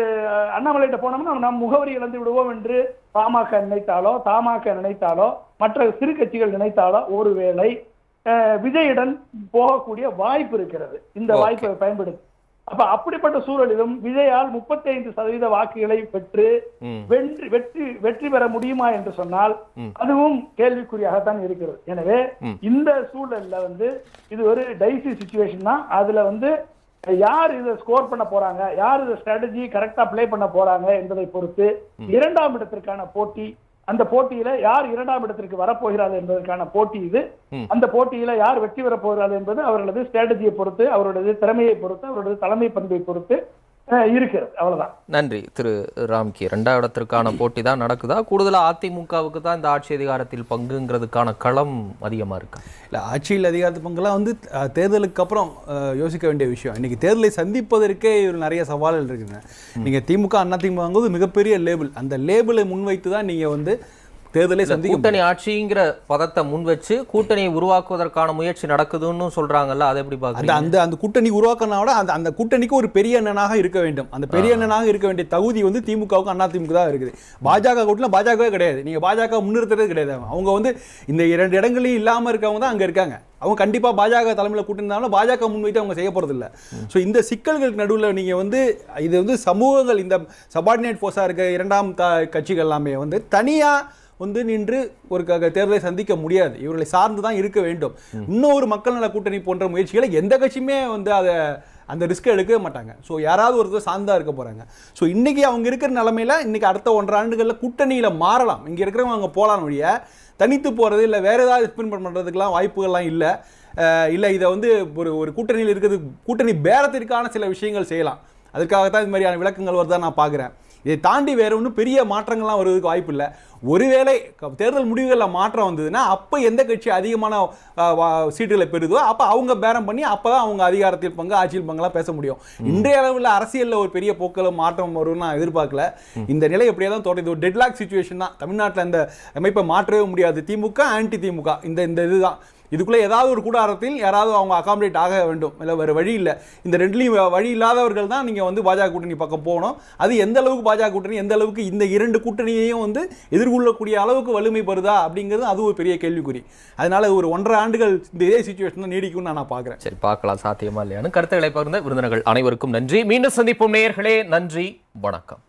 அண்ணாமலைகிட்ட போனோம்னா நாம் முகவரி இழந்து விடுவோம் என்று பாமக நினைத்தாலோ, தமாக நினைத்தாலோ, மற்ற சிறு கட்சிகள் நினைத்தாலோ ஒருவேளை விஜயுடன் போகக்கூடிய வாய்ப்பு இருக்கிறது. இந்த வாய்ப்பை பயன்படுத்தி அப்படிப்பட்ட சூழலிலும் விஜயால் 35% வாக்குகளை பெற்று வெற்றி பெற முடியுமா என்று சொன்னால் அதுவும் கேள்விக்குறியாகத்தான் இருக்கிறது. எனவே இந்த சூழல்ல வந்து இது ஒரு டைசி சிச்சுவேஷன் தான். அதுல வந்து யார் இதை ஸ்கோர் பண்ண போறாங்க, யார் இதை ஸ்ட்ராட்டஜி கரெக்டா பிளே பண்ண போறாங்க என்பதை பொறுத்து இரண்டாம் இடத்திற்கான போட்டி, அந்த போட்டியில யார் இரண்டாம் இடத்திற்கு வரப்போகிறார்கள் என்பதற்கான போட்டி இது. அந்த போட்டியில யார் வெற்றி பெற போகிறார்கள் என்பது அவர்களது ஸ்ட்ராட்டஜியை பொறுத்து, அவருடைய திறமையை பொறுத்து, அவருடைய தலைமை பண்பை பொறுத்து இருக்கிறது. அவ்வளவுதான். நன்றி திரு ராம்கி. இரண்டாம் இடத்திற்கான போட்டி தான் நடக்குதா? கூடுதலா அதிமுகவுக்கு தான் இந்த ஆட்சி அதிகாரத்தில் பங்குங்கிறதுக்கான களம் அதிகமா இருக்கு? இல்லை, ஆட்சியில் அதிகாரத்து பங்குலாம் வந்து தேர்தலுக்கு அப்புறம் யோசிக்க வேண்டிய விஷயம். இன்னைக்கு தேர்தலை சந்திப்பதற்கே நிறைய சவால்கள் இருக்குங்க. நீங்க திமுக அண்ணா திமுக மிகப்பெரிய லேபிள், அந்த லேபிளை முன்வைத்து தான் நீங்க வந்து தேர்தலை சந்திக்க. கூட்டணி ஆட்சிங்கிற பதத்தை முன் வச்சு கூட்டணியை உருவாக்குவதற்கான முயற்சி நடக்குதுன்னு சொல்றாங்கல்ல, அதை எப்படி பாக்குறீங்க? அந்த கூட்டணி உருவாக்கினோட அந்த கூட்டணிக்கு ஒரு பெரிய அண்ணனாக இருக்க வேண்டும். அந்த பெரிய அண்ணனாக இருக்க வேண்டிய தகுதி வந்து திமுகவுக்கு அண்ணா திமுக தான் இருக்குது. பாஜக கூட்டில் பாஜகவே கிடையாது. நீங்க பாஜக முன்னிறுத்துறது கிடையாது. அவங்க வந்து இந்த 2 இடங்களையும் இல்லாம இருக்கவங்க தான் அங்க இருக்காங்க. அவங்க கண்டிப்பா பாஜக தலைமையில் கூட்டிருந்தாலும் பாஜக முன்வைத்து அவங்க செய்ய போறது இல்லை. ஸோ இந்த சிக்கல்களுக்கு நடுவில் நீங்க வந்து இது வந்து சமூகங்கள், இந்த சபார்டினேட் போர்ஸா இருக்க இரண்டாம் கட்சிகள் எல்லாமே வந்து தனியா வந்து நின்று ஒரு தேர்தலை சந்திக்க முடியாது. இவர்களை சார்ந்து தான் இருக்க வேண்டும். இன்னொரு மக்கள் நல கூட்டணி போன்ற முயற்சிகளை எந்த கட்சியுமே வந்து அதை அந்த ரிஸ்க் எடுக்கவே மாட்டாங்க. ஸோ யாராவது ஒருத்தர் சார்ந்தா இருக்க போகிறாங்க. ஸோ இன்றைக்கி அவங்க இருக்கிற நிலமையில இன்றைக்கி அடுத்த 1.5 ஆண்டுகளில் கூட்டணியில் மாறலாம். இங்கே இருக்கிறவங்க அங்கே போகலாம் வழிய தனித்து போகிறது இல்லை வேறு ஏதாவது எக்ஸ்பெரிமெண்ட் பண்ணுறதுக்கெலாம் வாய்ப்புகள்லாம் இல்லை. இதை வந்து ஒரு கூட்டணியில் இருக்கிறது கூட்டணி பேரத்திற்கான சில விஷயங்கள் செய்யலாம். அதுக்காகத்தான் இது மாதிரியான விளக்கங்கள் வருதா நான் பார்க்குறேன். இதை தாண்டி வேறு ஒன்றும் பெரிய மாற்றங்கள்லாம் வருவதற்கு வாய்ப்பு இல்லை. ஒருவேளை தேர்தல் முடிவுகளில் மாற்றம் வந்ததுன்னா அப்போ எந்த கட்சி அதிகமான சீட்டுகளை பெறுதோ அப்போ அவங்க பேரம் பண்ணி அப்போ தான் அவங்க அதிகாரத்தில் பங்கு ஆட்சியில் பங்கெல்லாம் பேச முடியும். இன்றைய அளவில் அரசியலில் ஒரு பெரிய போக்கில் மாற்றம் வரும்னு நான் எதிர்பார்க்கல. இந்த நிலை எப்படியா தான் தொடர்ந்து ஒரு டெட்லாக் சிச்சுவேஷன் தான். தமிழ்நாட்டில் இந்த அமைப்பை மாற்றவே முடியாது. திமுக ஆன்டி திமுக இந்த இதுதான். இதுக்குள்ளே ஏதாவது ஒரு கூடாரத்தில் யாராவது அவங்க அகாமடேட் ஆக வேண்டும். இல்லை வேறு வழி இல்லை. இந்த ரெண்டுலையும் வழி இல்லாதவர்கள் தான் நீங்கள் வந்து பாஜக கூட்டணி பக்கம் போகணும். அது எந்த அளவுக்கு பாஜக கூட்டணி எந்த அளவுக்கு இந்த 2 கூட்டணியையும் வந்து எதிர்கொள்ளக்கூடிய அளவுக்கு வலிமை பெறுதா அப்படிங்கிறது அது ஒரு பெரிய கேள்விக்குறி. அதனால ஒரு 1.5 ஆண்டுகள் இந்த இதே சிச்சுவேஷன் தான் நீடிக்கும்னு நான் பார்க்குறேன். சரி, பார்க்கலாம் சாத்தியமா இல்லையான்னு. கருத்துக்களை பகிர்ந்த விருந்தினர்கள் அனைவருக்கும் நன்றி. மீண்டும் சந்திப்போம் நேயர்களே. நன்றி, வணக்கம்.